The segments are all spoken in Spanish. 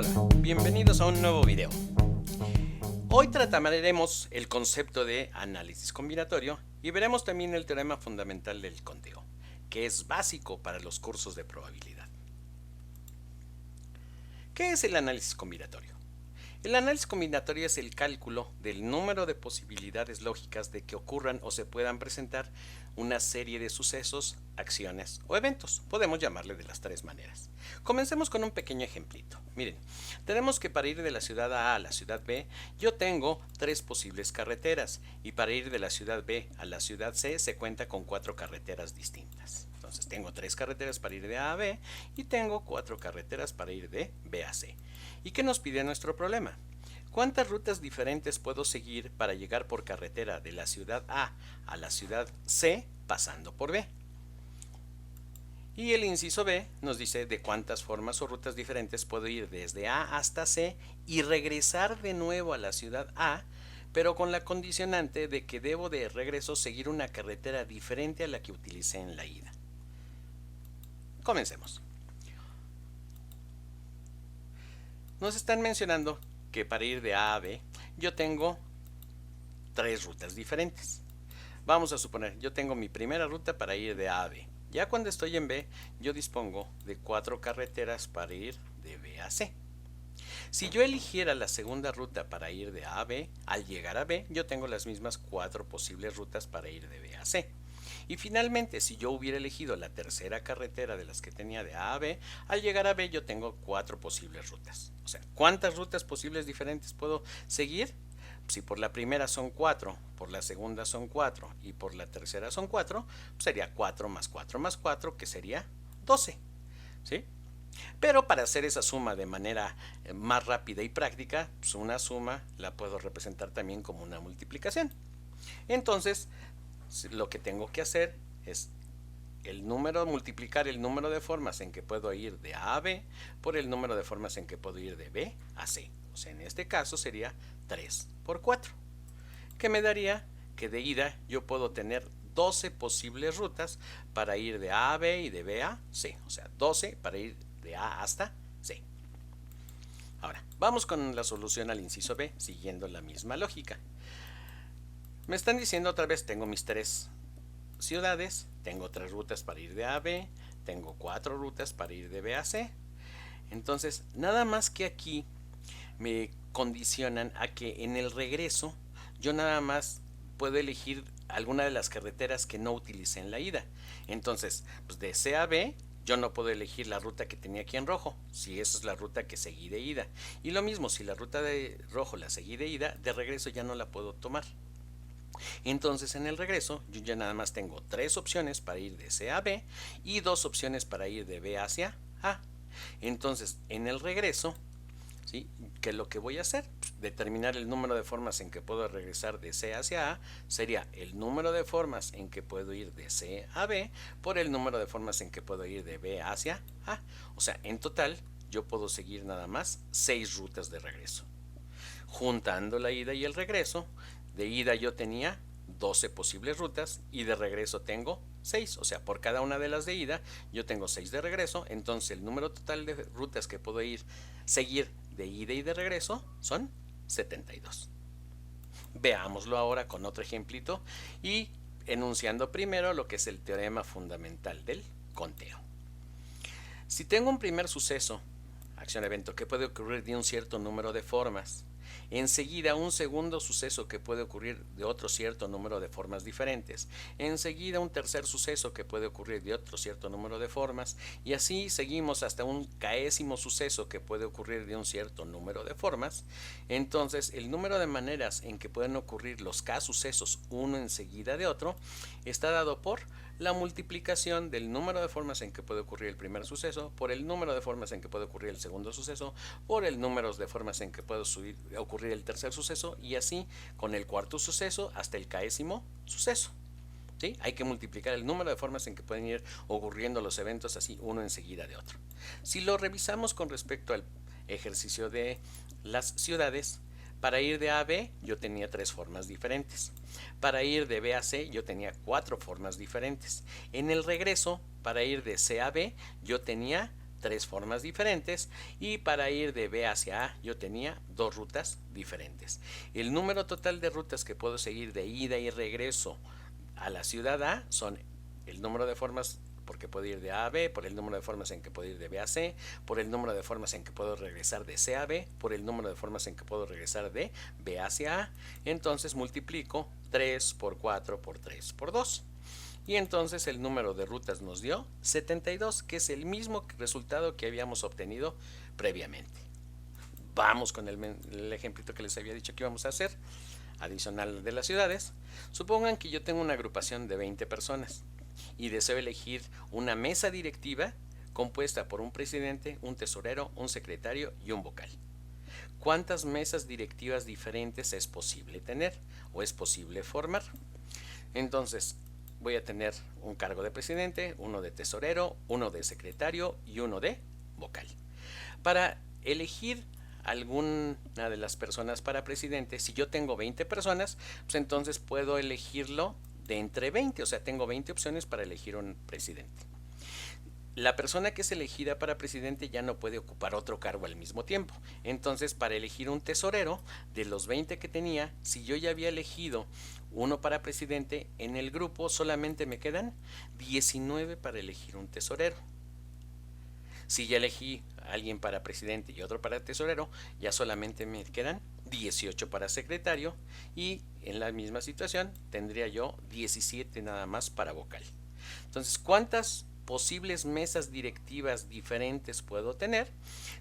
Hola, bienvenidos a un nuevo video. Hoy trataremos el concepto de análisis combinatorio y veremos también el teorema fundamental del conteo, que es básico para los cursos de probabilidad. ¿Qué es el análisis combinatorio? El análisis combinatorio es el cálculo del número de posibilidades lógicas de que ocurran o se puedan presentar una serie de sucesos, acciones o eventos. Podemos llamarle de las tres maneras. Comencemos con un pequeño ejemplito. Miren, tenemos que para ir de la ciudad A a la ciudad B, yo tengo tres posibles carreteras y para ir de la ciudad B a la ciudad C se cuenta con 4 carreteras distintas. Entonces tengo 3 carreteras para ir de A a B y tengo 4 carreteras para ir de B a C. ¿Y qué nos pide nuestro problema? ¿Cuántas rutas diferentes puedo seguir para llegar por carretera de la ciudad A a la ciudad C pasando por B? Y el inciso B nos dice de cuántas formas o rutas diferentes puedo ir desde A hasta C y regresar de nuevo a la ciudad A, pero con la condicionante de que debo de regreso seguir una carretera diferente a la que utilicé en la ida. Comencemos. Nos están mencionando que para ir de A a B yo tengo 3 rutas diferentes. Vamos a suponer, yo tengo mi primera ruta para ir de A a B. Ya cuando estoy en B, yo dispongo de 4 carreteras para ir de B a C. Si yo eligiera la segunda ruta para ir de A a B, al llegar a B, yo tengo las mismas 4 posibles rutas para ir de B a C. Y finalmente, si yo hubiera elegido la tercera carretera de las que tenía de A a B, al llegar a B yo tengo 4 posibles rutas. O sea, ¿cuántas rutas posibles diferentes puedo seguir? Si por la primera son 4, por la segunda son 4 y por la tercera son 4, pues sería 4 más 4 más 4, que sería 12. ¿Sí? Pero para hacer esa suma de manera más rápida y práctica, pues una suma la puedo representar también como una multiplicación. Entonces, lo que tengo que hacer es multiplicar el número de formas en que puedo ir de A a B por el número de formas en que puedo ir de B a C. O sea, en este caso sería 3 por 4, que me daría que de ida yo puedo tener 12 posibles rutas para ir de A a B y de B a C. O sea, 12 para ir de A hasta C. Ahora, vamos con la solución al inciso B, siguiendo la misma lógica. Me están diciendo otra vez, tengo mis 3 ciudades, tengo 3 rutas para ir de A a B, tengo 4 rutas para ir de B a C. Entonces, nada más que aquí me condicionan a que en el regreso yo nada más puedo elegir alguna de las carreteras que no utilicé en la ida. Entonces, pues de C a B yo no puedo elegir la ruta que tenía aquí en rojo, si esa es la ruta que seguí de ida. Y lo mismo, si la ruta de rojo la seguí de ida, de regreso ya no la puedo tomar. Entonces en el regreso yo ya nada más tengo 3 opciones para ir de C a B y 2 opciones para ir de B hacia A. Entonces en el regreso, ¿sí?, ¿qué es lo que voy a hacer? Pues determinar el número de formas en que puedo regresar de C hacia A sería el número de formas en que puedo ir de C a B por el número de formas en que puedo ir de B hacia A. O sea, en total yo puedo seguir nada más 6 rutas de regreso. Juntando la ida y el regreso, de ida yo tenía 12 posibles rutas y de regreso tengo 6, o sea, por cada una de las de ida yo tengo 6 de regreso, entonces el número total de rutas que puedo seguir de ida y de regreso son 72. Veámoslo ahora con otro ejemplito y enunciando primero lo que es el teorema fundamental del conteo. Si tengo un primer suceso, acción-evento, que puede ocurrir de un cierto número de formas, enseguida un segundo suceso que puede ocurrir de otro cierto número de formas diferentes, enseguida un tercer suceso que puede ocurrir de otro cierto número de formas, y así seguimos hasta un késimo suceso que puede ocurrir de un cierto número de formas. Entonces el número de maneras en que pueden ocurrir los k sucesos uno enseguida de otro está dado por la multiplicación del número de formas en que puede ocurrir el primer suceso por el número de formas en que puede ocurrir el segundo suceso por el número de formas en que puede ocurrir el tercer suceso, y así con el cuarto suceso hasta el késimo suceso. ¿Sí? Hay que multiplicar el número de formas en que pueden ir ocurriendo los eventos así uno enseguida de otro. Si lo revisamos con respecto al ejercicio de las ciudades, para ir de A a B yo tenía 3 formas diferentes. Para ir de B a C yo tenía 4 formas diferentes. En el regreso, para ir de C a B yo tenía 3 formas diferentes, y para ir de B hacia A yo tenía 2 rutas diferentes. El número total de rutas que puedo seguir de ida y regreso a la ciudad A son el número de formas porque puedo ir de A a B, por el número de formas en que puedo ir de B a C, por el número de formas en que puedo regresar de C a B, por el número de formas en que puedo regresar de B hacia A. Entonces multiplico 3 por 4 por 3 por 2. Y entonces el número de rutas nos dio 72, que es el mismo resultado que habíamos obtenido previamente. Vamos con el ejemplito que les había dicho que íbamos a hacer, adicional de las ciudades. Supongan que yo tengo una agrupación de 20 personas y deseo elegir una mesa directiva compuesta por un presidente, un tesorero, un secretario y un vocal. ¿Cuántas mesas directivas diferentes es posible tener o es posible formar? Entonces, voy a tener un cargo de presidente, uno de tesorero, uno de secretario y uno de vocal. Para elegir alguna de las personas para presidente, si yo tengo 20 personas, pues entonces puedo elegirlo de entre 20, o sea, tengo 20 opciones para elegir un presidente. La persona que es elegida para presidente ya no puede ocupar otro cargo al mismo tiempo. Entonces, para elegir un tesorero, de los 20 que tenía, si yo ya había elegido uno para presidente, en el grupo solamente me quedan 19 para elegir un tesorero. Si ya elegí a alguien para presidente y otro para tesorero, ya solamente me quedan 18 para secretario, y en la misma situación tendría yo 17 nada más para vocal. Entonces, ¿cuántas posibles mesas directivas diferentes puedo tener?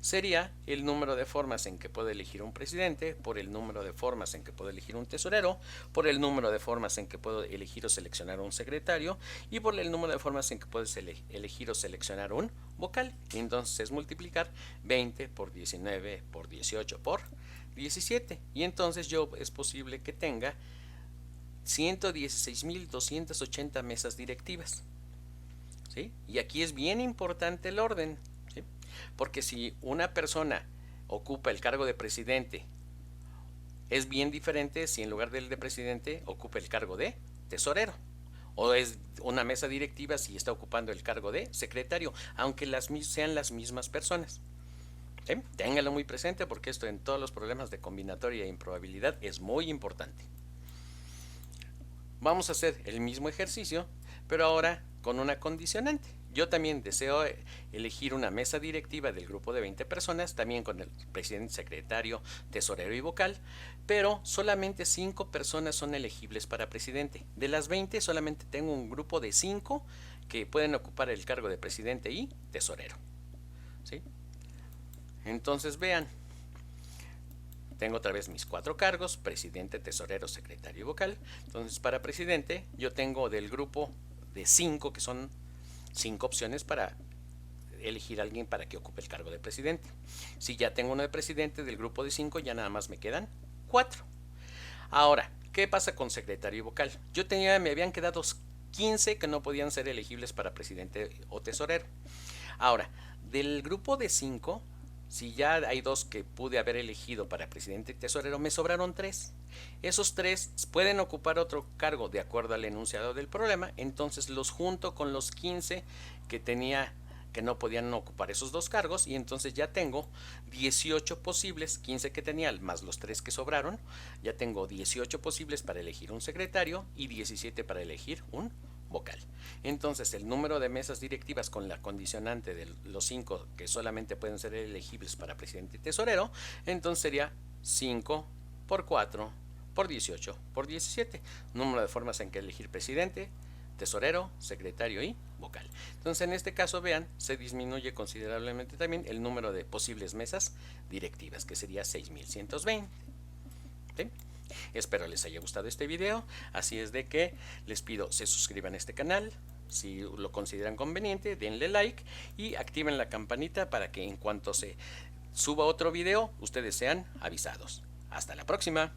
Sería el número de formas en que puedo elegir un presidente, por el número de formas en que puedo elegir un tesorero, por el número de formas en que puedo elegir o seleccionar un secretario, y por el número de formas en que puedo elegir o seleccionar un vocal. Entonces es multiplicar 20 por 19 por 18 por 17, y entonces es posible que tenga 116.280 mesas directivas. ¿Sí? Y aquí es bien importante el orden, ¿sí? Porque si una persona ocupa el cargo de presidente, es bien diferente si en lugar del de presidente ocupa el cargo de tesorero, o es una mesa directiva si está ocupando el cargo de secretario, aunque sean las mismas personas. ¿Sí? Ténganlo muy presente, porque esto en todos los problemas de combinatoria e improbabilidad es muy importante. Vamos a hacer el mismo ejercicio, pero ahora con una condicionante. Yo también deseo elegir una mesa directiva del grupo de 20 personas, también con el presidente, secretario, tesorero y vocal, pero solamente 5 personas son elegibles para presidente. De las 20 solamente tengo un grupo de 5 que pueden ocupar el cargo de presidente y tesorero. ¿Sí? Entonces vean, tengo otra vez mis 4 cargos: presidente, tesorero, secretario y vocal. Entonces, para presidente yo tengo del grupo de 5, que son 5 opciones para elegir a alguien para que ocupe el cargo de presidente. Si ya tengo uno de presidente del grupo de 5, ya nada más me quedan 4. Ahora, ¿qué pasa con secretario y vocal? Me habían quedado 15 que no podían ser elegibles para presidente o tesorero. Ahora, del grupo de 5, si ya hay 2 que pude haber elegido para presidente y tesorero, me sobraron 3. Esos 3 pueden ocupar otro cargo de acuerdo al enunciado del problema, entonces los junto con los 15 que tenía que no podían ocupar esos 2 cargos, y entonces ya tengo 18 posibles, 15 que tenía más los 3 que sobraron, ya tengo 18 posibles para elegir un secretario y 17 para elegir un vocal. Entonces el número de mesas directivas con la condicionante de los 5 que solamente pueden ser elegibles para presidente y tesorero, entonces sería 5 por 4 por 18 por 17, número de formas en que elegir presidente, tesorero, secretario y vocal. Entonces en este caso, vean, se disminuye considerablemente también el número de posibles mesas directivas, que sería 6120. ¿Sí? Espero les haya gustado este video, así es de que les pido se suscriban a este canal, si lo consideran conveniente denle like y activen la campanita para que en cuanto se suba otro video ustedes sean avisados. Hasta la próxima.